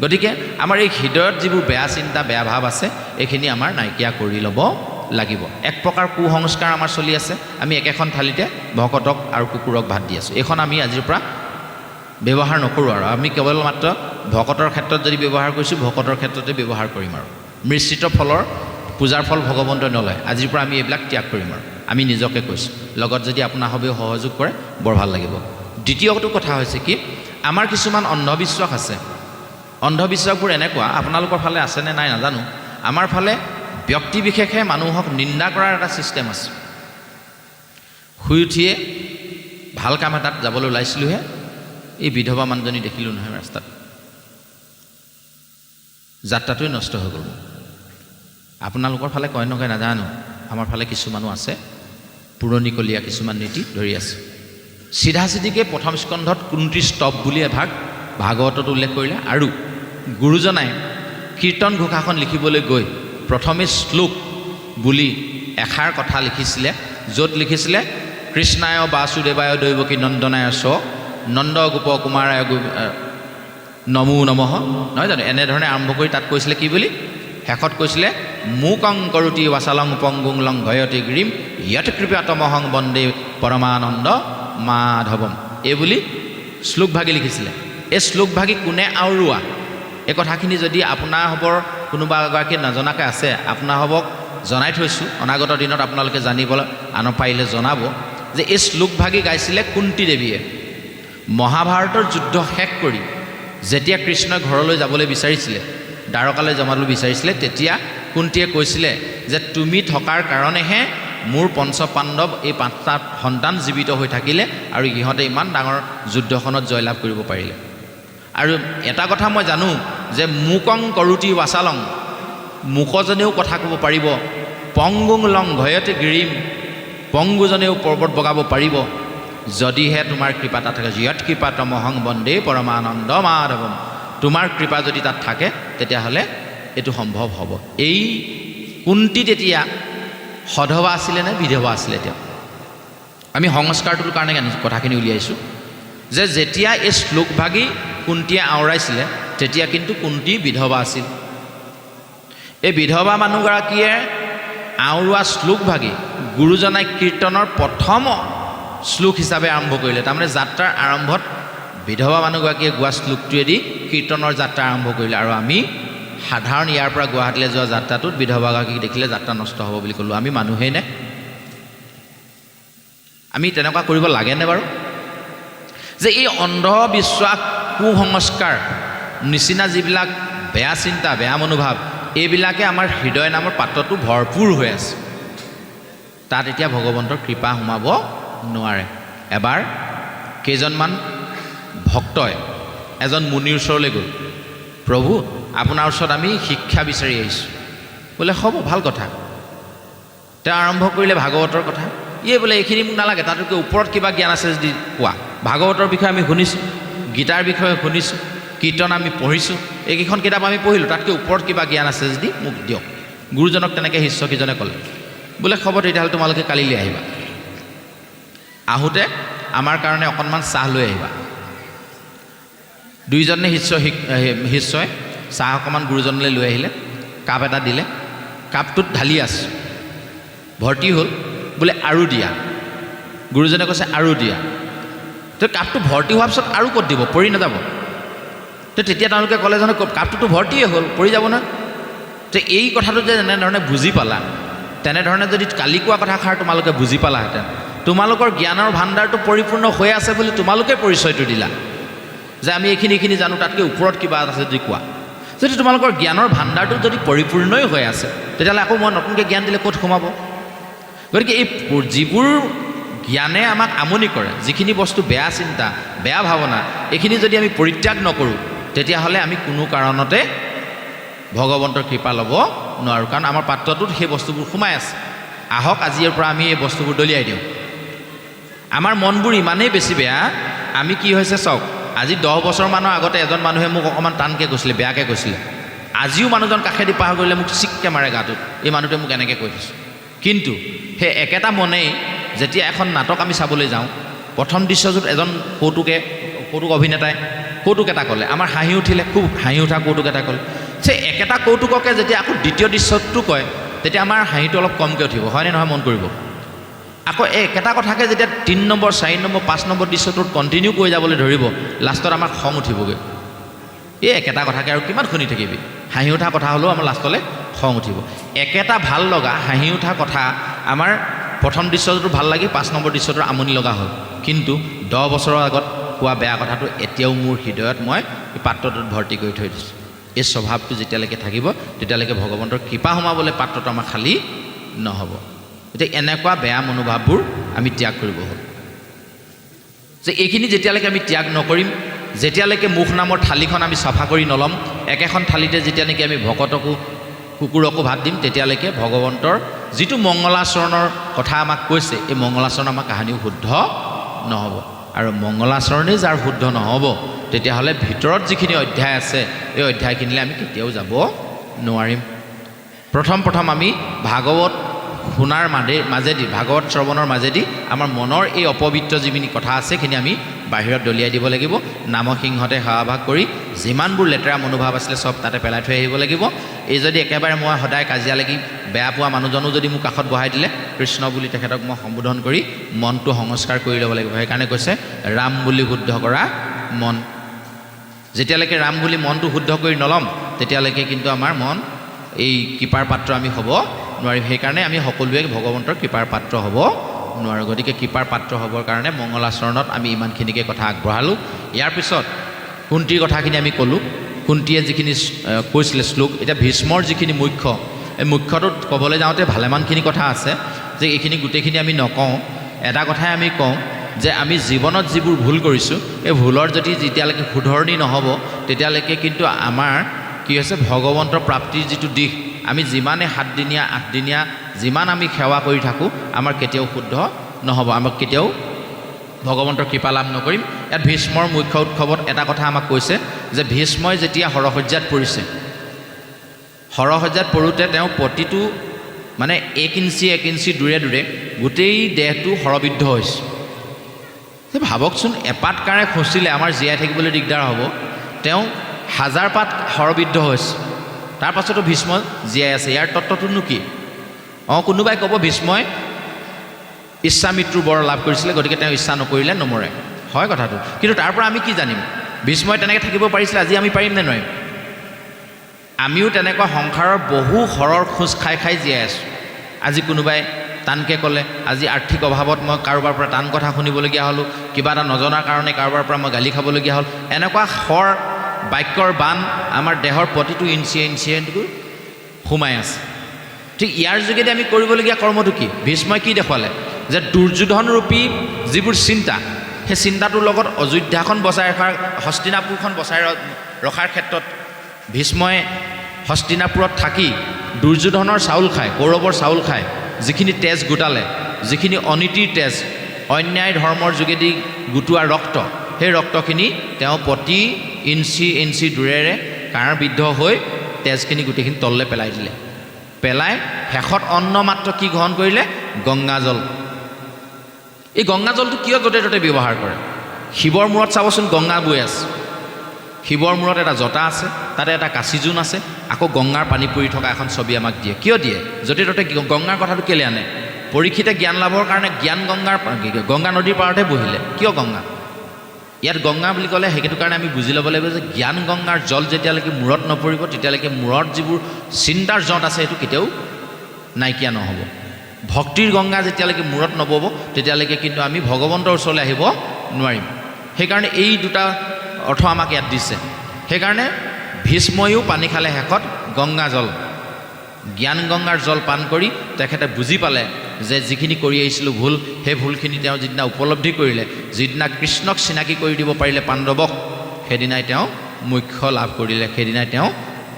গতিকে আমাৰ এই হৃদয়ত যিবোৰ বেয়া চিন্তা, বেয়া ভাৱ আছে, এইখিনি আমাৰ নাইকিয়া কৰি ল'ব লাগিব। এক প্ৰকাৰ কুসংস্কাৰ আমাৰ চলি আছে, আমি একেখন থালিতে ভকতক আৰু কুকুৰক ভাত দি আছোঁ। এইখন আমি আজিৰ পৰা ব্যৱহাৰ নকৰোঁ। আৰু আমি কেৱল মাত্ৰ ভকতৰ ক্ষেত্ৰত যদি ব্যৱহাৰ কৰিছোঁ, ভকতৰ ক্ষেত্ৰতে ব্যৱহাৰ কৰিম। আৰু মিশ্ৰিত ফলৰ পূজাৰ ফল ভগৱন্তই নলয়। আজিৰ পৰা আমি এইবিলাক ত্যাগ কৰিম। আৰু আমি নিজকে কৈছোঁ, লগত যদি আপোনাৰ সবেও সহযোগ কৰে বৰ ভাল লাগিব। দ্বিতীয়টো কথা হৈছে কি, আমাৰ কিছুমান অন্ধবিশ্বাস আছে। অন্ধবিশ্বাসবোৰ এনেকুৱা, আপোনালোকৰ ফালে আছেনে নাই নাজানো, আমাৰ ফালে ব্যক্তি বিশেষে মানুহক নিন্দা কৰাৰ এটা ছিষ্টেম আছে। শুই উঠিয়ে ভাল কাম এটাত যাবলৈ ওলাইছিলোঁহে, এই বিধৱা মানুহজনী দেখিলোঁ নহয় ৰাস্তাত, যাত্ৰাটোৱে নষ্ট হৈ গ'ল। আপোনালোকৰ ফালে কয় নকয় নাজানো, আমাৰ ফালে কিছুমানো আছে, পুৰণিকলীয়া কিছুমান নীতি ধৰি আছে। চিধা চিধিকৈ প্ৰথম স্কন্ধত 29 স্তৱ বুলি এভাগ ভাগৱতত উল্লেখ কৰিলে, আৰু গুৰুজনাই কীৰ্তন ঘোষাখন লিখিবলৈ গৈ প্ৰথমে শ্লোক বুলি এষাৰ কথা লিখিছিলে, য'ত লিখিছিলে কৃষ্ণায় বাসুদেৱায় দৈৱকী নন্দনায় চ নন্দ গোপ কুমাৰায় নমো নমঃ, নহয় জানো? এনেধৰণে আৰম্ভ কৰি তাত কৈছিলে কি বুলি? শেষত কৈছিলে মুকং কৰোতি ৱাচালং পংগুং লং ভয়তি গ্ৰীম য়ৎ কৃপাতমহং বন্দে পৰমানন্দ মাধৱম, এই বুলি শ্লোকভাগী লিখিছিলে। এই শ্লোকভাগী কোনে আওৰোৱা, এই কথাখিনি যদি আপোনাৰ হ'বৰ কোনোবা এগৰাকী নজনাকৈ আছে, আপোনাৰ হ'বক জনাই থৈছোঁ, অনাগত দিনত আপোনালোকে জানিবলৈ আন পাৰিলে জনাব যে এই শ্লোকভাগী গাইছিলে কুন্তী দেৱীয়ে। মহাভাৰতৰ যুদ্ধ শেষ কৰি যেতিয়া কৃষ্ণই ঘৰলৈ যাবলৈ বিচাৰিছিলে, দ্বাৰকালৈ যাবলৈ বিচাৰিছিলে, তেতিয়া কুন্তীয়ে কৈছিলে যে তুমি থকাৰ কাৰণেহে মোৰ পঞ্চপাণ্ডৱ এই 5টা সন্তান জীৱিত হৈ থাকিলে আৰু ইহঁতে ইমান ডাঙৰ যুদ্ধখনত জয়লাভ কৰিব পাৰিলে। আৰু এটা কথা মই জানো যে মুকং কৰোতি ৱাচালং, মুকজনেও কথা ক'ব পাৰিব, পংগুং লং ভয়তে গিৰিম, পংগুজনেও পৰ্বত বগাব পাৰিব, যদিহে তোমাৰ কৃপা তাত থাকে। যৎ কৃপা তমহং বন্দে পৰমানন্দ মাধৱম, তোমাৰ কৃপা যদি তাত থাকে তেতিয়াহ'লে এইটো সম্ভৱ হ'ব। এই কুন্তী তেতিয়া সধৱা আছিলে নে বিধৱা আছিলে? এতিয়া আমি সংস্কাৰটোৰ কাৰণে কথাখিনি উলিয়াইছোঁ যে যেতিয়া এই শ্লোকভাগী কুন্তীয়ে আওৰাইছিলে তেতিয়া কিন্তু কুন্তী বিধৱা আছিল। এই বিধৱা মানুহগৰাকীয়ে আওৰোৱা শ্লোকভাগী গুৰুজনাই কীৰ্তনৰ প্ৰথম শ্লোক হিচাপে আৰম্ভ কৰিলে। তাৰমানে যাত্ৰাৰ আৰম্ভত বিধৱা মানুহগৰাকীয়ে গোৱা শ্লোকটোৱেদি কীৰ্তনৰ যাত্ৰা আৰম্ভ কৰিলে। আৰু আমি সাধাৰণ ইয়াৰ পৰা গুৱাহাটীলৈ যোৱা যাত্ৰাটোত বিধৱাগৰাকীক দেখিলে যাত্ৰা নষ্ট হ'ব বুলি ক'লোঁ। আমি মানুহেই নে? আমি তেনেকুৱা কৰিব লাগেনে বাৰু? যে এই অন্ধবিশ্বাস, কুসংস্কাৰ নিচিনা যিবিলাক বেয়া চিন্তা, বেয়া মনোভাৱ, এইবিলাকে আমাৰ হৃদয় নামৰ পাত্ৰটো ভৰপূৰ হৈ আছে, তাত এতিয়া ভগৱন্তৰ কৃপা সোমাব নোৱাৰে। এবাৰ কেইজনমান ভক্তই এজন মুনিৰ ওচৰলৈ গ'ল, প্ৰভু আপোনাৰ ওচৰত আমি শিক্ষা বিচাৰি আহিছোঁ। বোলে হ'ব, ভাল কথা। তেওঁ আৰম্ভ কৰিলে ভাগৱতৰ কথা। বোলে এইখিনি মোক নালাগে, তাতকৈ ওপৰত কিবা জ্ঞান আছে যদি কোৱা। ভাগৱতৰ বিষয়ে আমি শুনিছোঁ, গীতাৰ বিষয়ে শুনিছোঁ, কীৰ্তন আমি পঢ়িছোঁ, এইকেইখন কিতাপ আমি পঢ়িলোঁ, তাতকৈ ওপৰত কিবা জ্ঞান আছে যদি মোক দিয়ক। গুৰুজনক তেনেকৈ শিষ্যকেইজনে ক'লে। বোলে হ'ব, তেতিয়াহ'লে তোমালোকে কালিলৈ আহিবা, আহোঁতে আমাৰ কাৰণে অকণমান চাহ লৈ আহিবা। দুইজনে শিষ্যই চাহ অকণমান গুৰুজনলৈ লৈ আহিলে, কাপ এটা দিলে, কাপটোত ঢালি আছোঁ, ভৰ্তি হ'ল। বোলে আৰু দিয়া। গুৰুজনে কৈছে আৰু দিয়া। তো কাপটো ভৰ্তি হোৱাৰ পিছত আৰু ক'ত দিব, পৰি নাযাব? তো তেতিয়া তেওঁলোকে ক'লে জানো কাপটোতো ভৰ্তিয়ে হ'ল, পৰি যাব না? তো এই কথাটো যে যেনেধৰণে বুজি পালা, তেনেধৰণে যদি কালি কোৱা কথাষাৰ তোমালোকে বুজি পালাহেঁতেন, তোমালোকৰ জ্ঞানৰ ভাণ্ডাৰটো পৰিপূৰ্ণ হৈ আছে বুলি তোমালোকে পৰিচয়টো দিলা যে আমি এইখিনি জানো, তাতকৈ ওপৰত কিবা আছে যদি কোৱা। যদি তোমালোকৰ জ্ঞানৰ ভাণ্ডাৰটো যদি পৰিপূৰ্ণই হৈ আছে, তেতিয়াহ'লে আকৌ মই নতুনকৈ জ্ঞান দিলে ক'ত সোমাব? গতিকে এই যিবোৰ জ্ঞানে আমাক আমনি কৰে, যিখিনি বস্তু বেয়া চিন্তা, বেয়া ভাৱনা, এইখিনি যদি আমি পৰিত্যাগ নকৰোঁ, তেতিয়াহ'লে আমি কোনো কাৰণতে ভগৱন্তৰ কৃপা ল'ব নোৱাৰোঁ। কাৰণ আমাৰ পাত্ৰটোত সেই বস্তুবোৰ সোমাই আছে। আহক আজিৰ পৰা আমি এই বস্তুবোৰ দলিয়াই দিওঁ। আমাৰ মনবোৰ ইমানেই বেছি বেয়া, আমি কি হৈছে চাওক, আজি 10 বছৰমানৰ আগতে এজন মানুহে মোক অকণমান টানকৈ কৈছিলে, বেয়াকৈ কৈছিলে। আজিও মানুহজন কাষেদি পাৰ কৰিলে মোক চিককৈ মাৰে গাটোত, এই মানুহটোৱে মোক এনেকৈ কৈ থৈছে। কিন্তু সেই একেটা মনেই যেতিয়া এখন নাটক আমি চাবলৈ যাওঁ, প্ৰথম দৃশ্যটোত এজন কৌতুক অভিনেতাই কৌতুক এটা ক'লে, আমাৰ হাঁহি উঠিলে, খুব হাঁহি উঠা কৌতুক এটা ক'লে। সেই একেটা কৌতুককে যেতিয়া আকৌ দ্বিতীয় দৃশ্যটো কয়, তেতিয়া আমাৰ হাঁহিটো অলপ কমকৈ উঠিব, হয়নে নহয়? মন কৰিব। আকৌ এই একেটা কথাকে যেতিয়া 3 নম্বৰ, 4 নম্বৰ, 5 নম্বৰ দৃশ্যটোত কণ্টিনিউ কৰি যাবলৈ ধৰিব, লাষ্টত আমাৰ খং উঠিবগৈ। এই একেটা কথাকে আৰু কিমান শুনি থাকিবি? হাঁহি উঠা কথা হ'লেও আমাৰ লাষ্টলৈ খং উঠিব। একেটা ভাল লগা হাঁহি উঠা কথা আমাৰ প্ৰথম দৃশ্যটো ভাল লাগি 5 নম্বৰ দৃশ্যটোৰ আমনি লগা হ'ল। কিন্তু 10 বছৰৰ আগত কোৱা বেয়া কথাটো এতিয়াও মোৰ হৃদয়ত মই এই পাত্ৰটোত ভৰ্তি কৰি থৈ দিছোঁ। এই স্বভাৱটো যেতিয়ালৈকে থাকিব, তেতিয়ালৈকে ভগৱন্তৰ কৃপা সোমাবলৈ পাত্ৰটো আমাৰ খালী নহ'ব। এতিয়া এনেকুৱা বেয়া মনোভাৱবোৰ আমি ত্যাগ কৰিব হ'ল। যে এইখিনি যেতিয়ালৈকে আমি ত্যাগ নকৰিম, যেতিয়ালৈকে মুখ নামৰ থালিখন আমি চাফা কৰি নল'ম, একেখন থালিতে যেতিয়া নেকি আমি ভকতকো কুকুৰকো ভাত দিম, তেতিয়ালৈকে ভগৱন্তৰ যিটো মংগলাচৰণৰ কথা আমাক কৈছে, এই মংগলাচৰণ আমাৰ কাহানিও শুদ্ধ নহ'ব। আৰু মংগলাচৰণেই যাৰ শুদ্ধ নহ'ব, তেতিয়াহ'লে ভিতৰত যিখিনি অধ্যায় আছে এই অধ্যায়খিনিলৈ আমি কেতিয়াও যাব নোৱাৰিম। প্ৰথম আমি ভাগৱত শুনাৰ মাজেদি ভাগৱত শ্ৰৱণৰ মাজেদি আমাৰ মনৰ এই অপবিত্ৰ যিখিনি কথা আছে সেইখিনি আমি বাহিৰত দলিয়াই দিব লাগিব। নামসিংহতে সেৱাভাগ কৰি যিমানবোৰ লেতেৰা মনোভাৱ আছিলে চব তাতে পেলাই থৈ আহিব লাগিব। এই যদি একেবাৰে মই সদায় কাজিয়া লাগি বেয়া পোৱা মানুহজনো যদি মোক কাষত বহাই দিলে কৃষ্ণ বুলি তেখেতক মই সম্বোধন কৰি মনটো সংস্কাৰ কৰি ল'ব লাগিব। সেইকাৰণে কৈছে ৰাম বুলি শুদ্ধ কৰা মন। যেতিয়ালৈকে ৰাম বুলি মনটো শুদ্ধ কৰি নল'ম তেতিয়ালৈকে কিন্তু আমাৰ মন এই কৃপাৰ পাত্ৰ আমি হ'ব নোৱাৰিম। সেইকাৰণে আমি সকলোৱে ভগৱন্তৰ কৃপাৰ পাত্ৰ হ'ব নোৱাৰোঁ। গতিকে কৃপাৰ পাত্ৰ হ'বৰ কাৰণে মংগলাচৰণত আমি ইমানখিনিকে কথা আগবঢ়ালোঁ। ইয়াৰ পিছত কুন্তীৰ কথাখিনি আমি ক'লোঁ। কুন্তীয়ে যিখিনি কৈছিলে শ্লোক, এতিয়া ভীষ্মৰ যিখিনি মুখ্য, এই মুখ্যটোত ক'বলৈ যাওঁতে ভালেমানখিনি কথা আছে যে এইখিনি গোটেইখিনি আমি নকওঁ। এটা কথাই আমি কওঁ যে আমি জীৱনত যিবোৰ ভুল কৰিছোঁ এই ভুলৰ যদি যেতিয়ালৈকে শুধৰণি নহ'ব তেতিয়ালৈকে কিন্তু আমাৰ কি হৈছে ভগৱন্তৰ প্ৰাপ্তিৰ যিটো দিশ, আমি যিমানে 7 দিনীয়া 8 দিনীয়া যিমান আমি সেৱা কৰি থাকোঁ আমাৰ কেতিয়াও শুদ্ধ নহ'ব, আমাক কেতিয়াও ভগৱন্তৰ কৃপা লাভ নকৰিম। ইয়াত ভীষ্মৰ মুখ্য উৎসৱত এটা কথা আমাক কৈছে যে ভীষ্মই যেতিয়া হৰসজ্জাত পৰিছে, হৰসজ্জাত পৰোঁতে তেওঁ প্ৰতিটো মানে 1 ইঞ্চি দূৰে দূৰে গোটেই দেহটো হৰবিদ্ধ হৈছে। ভাবকচোন, এপাত কাৰে খচিলে আমাৰ জীয়াই থাকিবলৈ দিগদাৰ হ'ব, তেওঁ 1000 পাত হৰবিদ্ধ হৈছে, তাৰ পাছতো ভীষ্ম জীয়াই আছে। ইয়াৰ তত্ত্বটোনো কি? কোনোবাই ক'ব ভীষ্মই ইচ্ছা মৃত্যুৰ বৰ লাভ কৰিছিলে, গতিকে তেওঁ ইচ্ছা নকৰিলে নমৰে। হয় কথাটো, কিন্তু তাৰ পৰা আমি কি জানিম? ভীষ্মই তেনেকৈ থাকিব পাৰিছিলে, আজি আমি পাৰিম নে নোৱাৰিম? আমিও তেনেকুৱা সংসাৰৰ বহু হৰৰ খোজ খাই খাই জীয়াই আছোঁ। আজি কোনোবাই টানকৈ ক'লে, আজি আৰ্থিক অভাৱত মই কাৰোবাৰ পৰা টান কথা শুনিবলগীয়া হ'লোঁ, কিবা এটা নজনাৰ কাৰণে কাৰোবাৰ পৰা মই গালি খাবলগীয়া হ'ল। এনেকুৱা হৰ বাক্যৰ বান আমাৰ দেহৰ প্ৰতিটো ইঞ্চিয়ে সোমাই আছে। ঠিক ইয়াৰ যোগেদি আমি কৰিবলগীয়া কৰ্মটো কি? ভীষ্মই কি দেখুৱালে? যে দুৰ্যোধনৰূপী যিবোৰ চিন্তা, সেই চিন্তাটোৰ লগত অযোধ্যাখন বচাই ৰখাৰ, হস্তিনাপুৰখন বচাই ৰখাৰ ক্ষেত্ৰত ভীষ্মই হস্তিনাপুৰত থাকি দুৰ্যোধনৰ চাউল খায়, কৌৰৱৰ চাউল খায়, যিখিনি তেজ গোটালে, যিখিনি অনীতিৰ তেজ, অন্যায় ধৰ্মৰ যোগেদি গোটোৱা ৰক্ত, সেই ৰক্তখিনি তেওঁ প্ৰতি ইঞ্চি দূৰেৰে কাঁড়বিদ্ধ হৈ তেজখিনি গোটেইখিনি তললৈ পেলাই দিলে। পেলাই শেষত অন্ন মাত্ৰ কি গ্ৰহণ কৰিলে? গংগাজল। এই গংগাজলটো কিয় য'তে ত'তে ব্যৱহাৰ কৰে? শিৱৰ মূৰত চাবচোন গংগা বৈ আছে, শিৱৰ মূৰত এটা জটা আছে, তাতে এটা কাঁচিজোন আছে, আকৌ গংগাৰ পানী পৰি থকা এখন ছবি আমাক দিয়ে। কিয় দিয়ে? য'তে ত'তে গংগাৰ কথাটো কেলৈ আনে? পৰীক্ষিতে জ্ঞান লাভৰ কাৰণে জ্ঞান গংগা নদীৰ পাৰতে বহিলে। কিয় গংগা? ইয়াত গংগা বুলি ক'লে সেইটো কাৰণে আমি বুজি ল'ব লাগিব যে জ্ঞান গংগাৰ জল যেতিয়ালৈকে মূৰত নপৰিব তেতিয়ালৈকে মূৰত যিবোৰ চিন্তাৰ জঁট আছে সেইটো কেতিয়াও নাইকিয়া নহ'ব। ভক্তিৰ গংগা যেতিয়ালৈকে মূৰত নবব তেতিয়ালৈকে কিন্তু আমি ভগৱন্তৰ ওচৰলৈ আহিব নোৱাৰিম। সেইকাৰণে এই দুটা অৰ্থ আমাক ইয়াত দিছে। সেইকাৰণে ভীষ্ময়ো পানী খালে শেষত গংগা জল, জ্ঞান গংগাৰ জল পান কৰি তেখেতে বুজি পালে যে যিখিনি কৰি আহিছিলোঁ ভুল, সেই ভুলখিনি তেওঁ যিদিনা উপলব্ধি কৰিলে, যিদিনা কৃষ্ণক চিনাকি কৰি দিব পাৰিলে পাণ্ডৱক, সেইদিনাই তেওঁ মোক্ষ লাভ কৰিলে, সেইদিনাই তেওঁ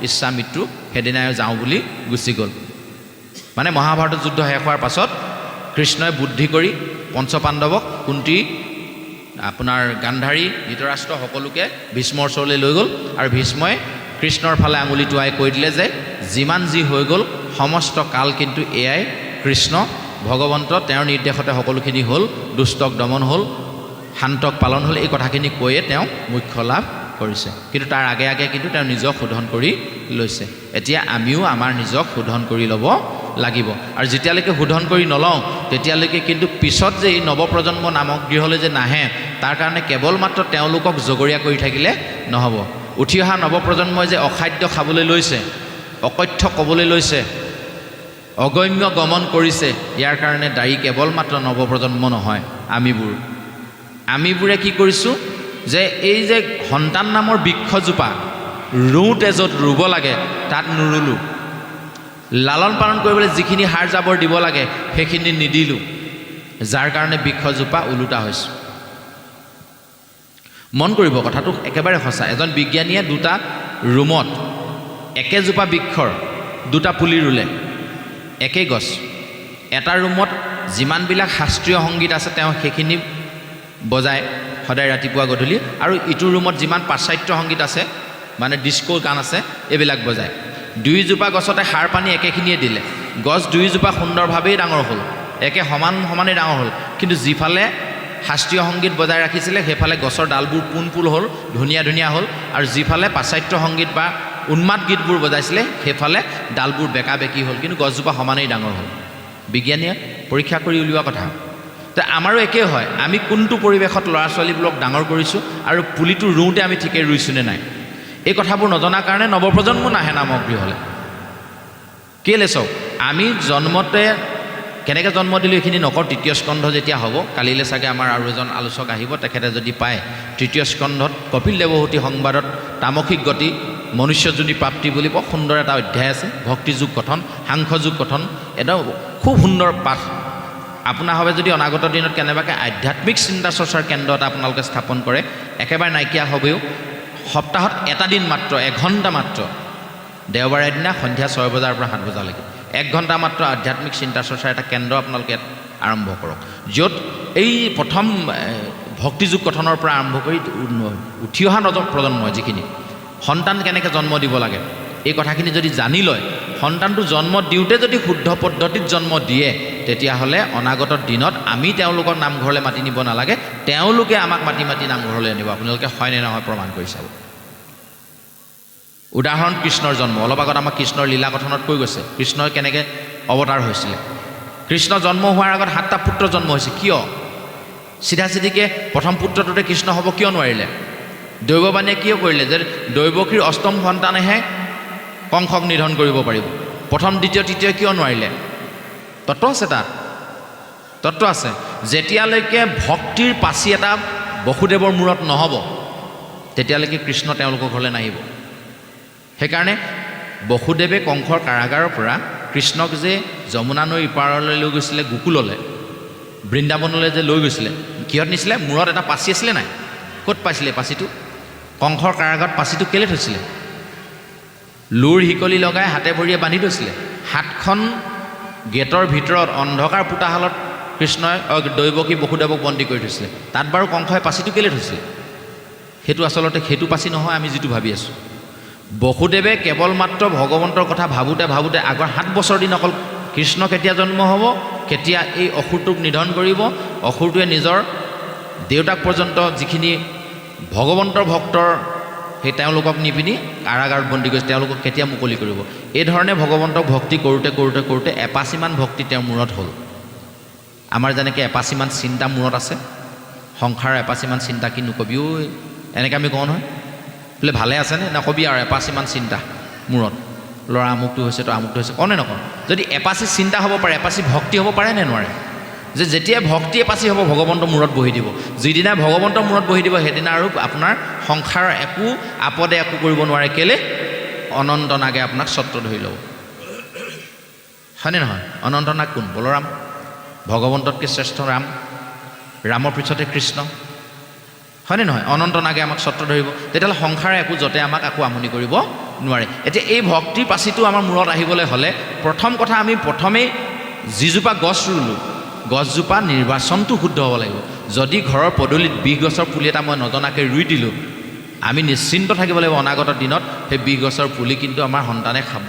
ইচ্ছা মৃত্যু, সেইদিনাই যাওঁ বুলি গুচি গ'ল। মানে মহাভাৰতৰ যুদ্ধ শেষ হোৱাৰ পাছত কৃষ্ণই বুদ্ধি কৰি পঞ্চপাণ্ডৱক, কুন্তী, আপোনাৰ গান্ধাৰী, ধৃতৰাষ্ট্ৰ সকলোকে ভীষ্মৰ ওচৰলৈ লৈ গ'ল আৰু ভীষ্মই কৃষ্ণৰ ফালে আঙুলি টোৱাই কৈ দিলে যে যিমান যি হৈ গ'ল সমস্ত কাল কিন্তু এয়াই কৃষ্ণ ভগৱন্ত, তেওঁৰ নিৰ্দেশতে সকলোখিনি হ'ল, দুষ্টক দমন হ'ল, শান্তক পালন হ'ল, এই কথাখিনি কৈয়ে তেওঁ মোক্ষ লাভ কৰিছে। কিন্তু তাৰ আগে আগে কিন্তু তেওঁ নিজক শোধন কৰি লৈছে। এতিয়া আমিও আমাৰ নিজক শোধন কৰি ল'ব লাগিব। আৰু যেতিয়ালৈকে শোধন কৰি নলওঁ তেতিয়ালৈকে কিন্তু পিছত যে এই নৱপ্ৰজন্ম নামক গৃহলৈ যে নাহে, তাৰ কাৰণে কেৱল মাত্ৰ তেওঁলোকক জগৰীয়া কৰি থাকিলে নহ'ব। উঠি অহা নৱপ্ৰজন্মই যে অখাদ্য খাবলৈ লৈছে, অকথ্য ক'বলৈ লৈছে, অগম্য গমন কৰিছে, ইয়াৰ কাৰণে দায়ী কেৱল মাত্ৰ নৱপ্ৰজন্ম নহয়, আমিবোৰে কি কৰিছোঁ যে এই যে সন্তান নামৰ বৃক্ষজোপা ৰুওঁতে য'ত ৰুব লাগে তাত নুৰুলোঁ, লালন পালন কৰিবলৈ যিখিনি সাৰ জাবৰ দিব লাগে সেইখিনি নিদিলোঁ, যাৰ কাৰণে বৃক্ষজোপা ওলোটা হৈছে। মন কৰিব, কথাটো একেবাৰে সঁচা। এজন বিজ্ঞানীয়ে 2টা ৰুমত একেজোপা বৃক্ষৰ 2টা পুলি ৰুলে, একেই গছ। এটা ৰুমত যিমানবিলাক শাস্ত্ৰীয় সংগীত আছে তেওঁ সেইখিনি বজায় সদায় ৰাতিপুৱা গধূলি, আৰু ইটো ৰুমত যিমান পাশ্চাত্য সংগীত আছে মানে ডিস্কো গান আছে এইবিলাক বজায়। দুয়োজোপা গছতে সাৰ পানী একেখিনিয়ে দিলে, গছ দুয়োজোপা সুন্দৰভাৱেই ডাঙৰ হ'ল, একে সমানেই ডাঙৰ হ'ল, কিন্তু যিফালে শাস্ত্ৰীয় সংগীত বজাই ৰাখিছিলে সেইফালে গছৰ ডালবোৰ পোনপোল হ'ল, ধুনীয়া ধুনীয়া হ'ল, আৰু যিফালে পাশ্চাত্য সংগীত বা উন্মাদ গীতবোৰ বজাইছিলে সেইফালে ডালবোৰ বেকা বেকি হ'ল, কিন্তু গছজোপা সমানেই ডাঙৰ হ'ল। বিজ্ঞানীয়ে পৰীক্ষা কৰি উলিওৱা কথা। তো আমাৰো একেই হয়, আমি কোনটো পৰিৱেশত ল'ৰা ছোৱালীবোৰক ডাঙৰ কৰিছোঁ আৰু পুলিটো ৰুওঁতে আমি ঠিকেই ৰুইছোঁনে নাই, এই কথাবোৰ নজনাৰ কাৰণে নৱপ্ৰজন্ম নাহে নামৰ গৃহলৈ। কেলৈ চাওক, আমি জন্মতে কেনেকৈ জন্ম দিলোঁ এইখিনি নকওঁ, তৃতীয় স্কন্ধ যেতিয়া হ'ব, কালিলৈ চাগে আমাৰ আৰু এজন আলোচক আহিব, তেখেতে যদি পায় তৃতীয় স্কন্ধত কপিল দেৱহূতি সংবাদত তামসিক গতি মনুষ্যজনী প্ৰাপ্তি বুলি বৰ সুন্দৰ এটা অধ্যায় আছে, ভক্তিযোগ গঠন, সাংখ্যযোগ গঠন, এটা খুব সুন্দৰ পাঠ। আপোনাৰ ভাৱে যদি অনাগত দিনত কেনেবাকৈ আধ্যাত্মিক চিন্তা চৰ্চাৰ কেন্দ্ৰ এটা আপোনালোকে স্থাপন কৰে, একেবাৰে নাইকিয়া হ'বেও সপ্তাহত এটা দিন মাত্ৰ, এঘণ্টা মাত্ৰ, দেওবাৰে দিনা সন্ধিয়া 6 বজাৰ পৰা 7 বজালৈকে 1 ঘণ্টা মাত্ৰ আধ্যাত্মিক চিন্তা চৰ্চাৰ এটা কেন্দ্ৰ আপোনালোকে আৰম্ভ কৰক, য'ত এই প্ৰথম ভক্তিযোগ গঠনৰ পৰা আৰম্ভ কৰি উঠি অহা প্ৰজন্ম যিখিনি সন্তান কেনেকৈ জন্ম দিব লাগে এই কথাখিনি যদি জানি লয়, সন্তানটো জন্ম দিওঁতে যদি শুদ্ধ পদ্ধতিত জন্ম দিয়ে, তেতিয়াহ'লে অনাগত দিনত আমি তেওঁলোকক নামঘৰলৈ মাতি নিব নালাগে, তেওঁলোকে আমাক মাতি মাতি নামঘৰলৈ আনিব। আপোনালোকে হয়নে নহয় প্ৰমাণ কৰি চাব। উদাহৰণ কৃষ্ণৰ জন্ম, অলপ আগত আমাক কৃষ্ণৰ লীলা কথনত কৈ গৈছে কৃষ্ণই কেনেকৈ অৱতাৰ হৈছিলে। কৃষ্ণ জন্ম হোৱাৰ আগত 7টা পুত্ৰ জন্ম হৈছে, কিয়? চিধা চিধিকৈ প্ৰথম পুত্ৰটোতে কৃষ্ণ হ'ব কিয় নোৱাৰিলে? দৈৱবাণীয়ে কিয় কৰিলে যে দৈৱকীৰ অষ্টম সন্তানেহে কংসক নিধন কৰিব পাৰিব, প্ৰথম দ্বিতীয় তৃতীয় কিয় নোৱাৰিলে? তত্ত্ব আছে, তাত তত্ত্ব আছে। যেতিয়ালৈকে ভক্তিৰ পাচি এটা বসুদেৱৰ মূৰত নহ'ব, তেতিয়ালৈকে কৃষ্ণ তেওঁলোকৰ ঘৰলৈ নাহিব। সেইকাৰণে বসুদেৱে কংসৰ কাৰাগাৰৰ পৰা কৃষ্ণক যে যমুনা নৈৰ ইপাৰলৈ লৈ গৈছিলে, গোকুললৈ, বৃন্দাবনলৈ যে লৈ গৈছিলে, কিহত নিছিলে? মূৰত এটা পাচি আছিলে নাই? ক'ত পাইছিলে পাচিটো? কংসৰ কাৰাগাৰত পাচিটো কেলৈ থৈছিলে? লোৰ শিকলি লগাই হাতে ভৰিয়ে বান্ধি থৈছিলে। 7খন গেটৰ ভিতৰত অন্ধকাৰ পোতাশালত কৃষ্ণই দৈৱকী বসুদেৱক বন্দী কৰি থৈছিলে। তাত বাৰু কংসই পাচিটো কেলৈ থৈছিলে? সেইটো আচলতে সেইটো পাচি নহয় আমি যিটো ভাবি আছোঁ। বসুদেৱে কেৱল মাত্ৰ ভগৱন্তৰ কথা ভাবোঁতে ভাবোঁতে আগৰ 7 বছৰ দিন অকল কৃষ্ণ কেতিয়া জন্ম হ'ব, কেতিয়া এই অসুৰটোক নিধন কৰিব, অসুৰটোৱে নিজৰ দেউতাক পৰ্যন্ত যিখিনি ভগৱন্তৰ ভক্তৰ সেই তেওঁলোকক নি পিনি কাৰাগাৰত বন্দী কৰিছে, তেওঁলোকক কেতিয়া মুকলি কৰিব। এই ধৰণে ভগৱন্তক ভক্তি কৰোঁতে কৰোঁতে কৰোঁতে এপাচিমান ভক্তি তেওঁৰ মূৰত হ'ল। আমাৰ যেনেকৈ এপাচিমান চিন্তা মূৰত আছে, সংসাৰৰ এপাচিমান চিন্তা কি নকবি ঐ, এনেকৈ আমি কওঁ নহয়, বোলে ভালে আছেনে, নকবি আৰু এপাচিমান চিন্তা মূৰত, ল'ৰা আমুকটো হৈছে তো আমুকটো হৈছে, কওঁনে নকওঁ? যদি এপাচি চিন্তা হ'ব পাৰে, এপাচি ভক্তি হ'ব পাৰে নে নোৱাৰে? যে যেতিয়াই ভক্তি এপাচি হ'ব ভগৱন্তৰ মূৰত বহি দিব, যিদিনা ভগৱন্তৰ মূৰত বহি দিব সেইদিনা আৰু আপোনাৰ সংসাৰৰ একো আপদে একো কৰিব নোৱাৰে। কেলৈ? অনন্ত নাগে আপোনাক ছত্ৰ ধৰি ল'ব, হয়নে নহয়? অনন্ত নাগ কোন? বলৰাম, ভগৱন্ততকৈ শ্ৰেষ্ঠ ৰাম, ৰামৰ পিছতে কৃষ্ণ, হয়নে নহয়? অনন্ত নাগে আমাক ছত্ৰ ধৰিব, তেতিয়াহ'লে সংসাৰে একো যতে আমাক একো আমনি কৰিব নোৱাৰে। এতিয়া এই ভক্তিৰ পাচিটো আমাৰ মূৰত আহিবলৈ হ'লে প্ৰথম কথা আমি প্ৰথমেই যিজোপা গছ ৰুলোঁ, গছজোপা নিৰ্বাচনটো শুদ্ধ হ'ব লাগিব। যদি ঘৰৰ পদূলিত 20 গছৰ পুলি এটা মই নজনাকৈ ৰুই দিলোঁ, আমি নিশ্চিন্ত থাকিব লাগিব অনাগত দিনত সেই 20 গছৰ পুলি কিন্তু আমাৰ সন্তানে খাব,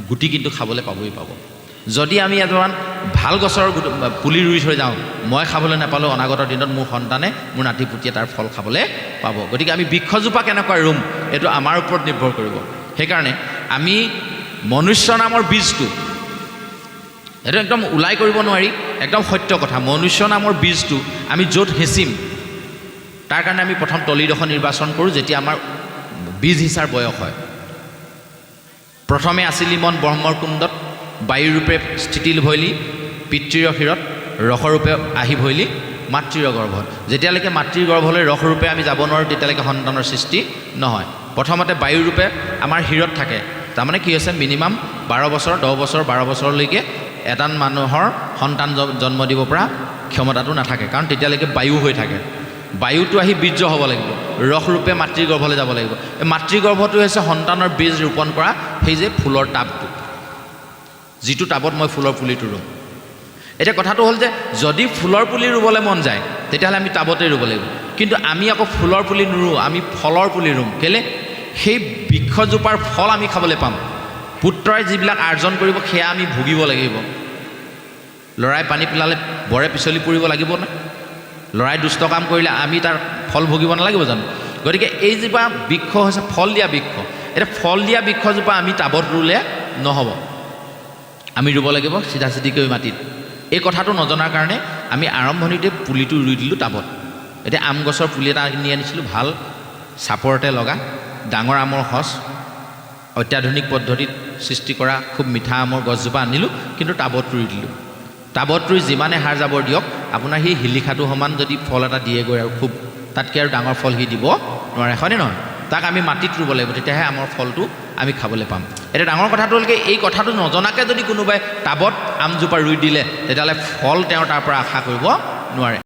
গুটি কিন্তু খাবলৈ পাবই পাব। যদি আমি এজন ভাল গছৰ পুলি ৰুই থৈ যাওঁ, মই খাবলৈ নাপালোঁ, অনাগত দিনত মোৰ সন্তানে, মোৰ নাতিপুতিয়ে তাৰ ফল খাবলৈ পাব। গতিকে আমি বৃক্ষজোপা কেনেকুৱা ৰুম এইটো আমাৰ ওপৰত নিৰ্ভৰ কৰিব। সেইকাৰণে আমি মনুষ্য নামৰ বীজটো, এইটো একদম ওলাই কৰিব নোৱাৰি, একদম সত্য কথা। মনুষ্য নামৰ বীজটো আমি য'ত হেঁচিম তাৰ কাৰণে আমি প্ৰথম তলিডোখৰ নিৰ্বাচন কৰোঁ, যেতিয়া আমাৰ বীজ সিঁচাৰ বয়স হয়। প্ৰথমে আছিলি মন ব্ৰহ্মৰ কুণ্ডত, বায়ুৰূপে স্থিতিল ভৈলি, পিতৃৰ শিৰত ৰসৰূপে আহি ভৈলি মাতৃৰ গৰ্ভত। যেতিয়ালৈকে মাতৃৰ গৰ্ভলৈ ৰসৰূপে আমি যাব নোৱাৰোঁ, তেতিয়ালৈকে সন্তানৰ সৃষ্টি নহয়। প্ৰথমতে বায়ুৰূপে আমাৰ শিৰত থাকে, তাৰমানে কি হৈছে, মিনিমাম 12 বছৰ, 10 বছৰ, 12 বছৰলৈকে এজন মানুহৰ সন্তান জন্ম দিব পৰা ক্ষমতাটো নাথাকে, কাৰণ তেতিয়ালৈকে বায়ু হৈ থাকে। বায়ুটো আহি বীৰ্য হ'ব লাগিব, ৰসৰূপে মাতৃৰ গৰ্ভলৈ যাব লাগিব। এই মাতৃৰ গৰ্ভটো হৈছে সন্তানৰ বীজ ৰোপণ কৰা সেই যে ফুলৰ টাবটো, যিটো টাবত মই ফুলৰ পুলিটো ৰুম। এতিয়া কথাটো হ'ল যে যদি ফুলৰ পুলি ৰুবলৈ মন যায়, তেতিয়াহ'লে আমি টাবতে ৰুব লাগিব কিন্তু আমি আকৌ ফুলৰ পুলি নুৰুওঁ আমি ফলৰ পুলি ৰুম কেলে সেই বৃক্ষজোপাৰ ফল আমি খাবলৈ পাম পুত্ৰই যিবিলাক আৰ্জন কৰিব সেয়া আমি ভুগিব লাগিব ল'ৰাই পানী পেলালে বৰে পিছলি পৰিব লাগিব না ল'ৰাই দুষ্ট কাম কৰিলে আমি তাৰ ফল ভুগিব নালাগিব জানো গতিকে এই জোপা বৃক্ষ হৈছে ফল দিয়া বৃক্ষ এতিয়া ফল দিয়া বৃক্ষজোপা আমি টাবত ৰুলে নহ'ব আমি ৰুব লাগিব চিধা চিধিকৈ মাটিত এই কথাটো নজনাৰ কাৰণে আমি আৰম্ভণিতে পুলিটো ৰুই দিলোঁ টাবত এতিয়া আম গছৰ পুলি এটা কিনি আনিছিলোঁ ভাল চাপৰতে লগা ডাঙৰ আমৰ সঁচ অত্যাধুনিক পদ্ধতিত সৃষ্টি কৰা খুব মিঠা আমৰ গছজোপা আনিলোঁ কিন্তু টাবত ৰুই দিলোঁ টাবত ৰুই যিমানে সাৰ জাবৰ দিয়ক আপোনাৰ সেই শিলিখাটো সমান যদি ফল এটা দিয়েগৈ আৰু খুব তাতকৈ আৰু ডাঙৰ ফল সি দিব নোৱাৰে হয়নে নহয় তাক আমি মাটিত ৰুব লাগিব তেতিয়াহে আমৰ ফলটো আমি খাবলৈ পাম এতিয়া ডাঙৰ কথাটো হ'ল কি এই কথাটো নজনাকৈ যদি কোনোবাই টাবত আমজোপা ৰুই দিলে তেতিয়াহ'লে ফল তেওঁ তাৰ পৰা আশা কৰিব নোৱাৰে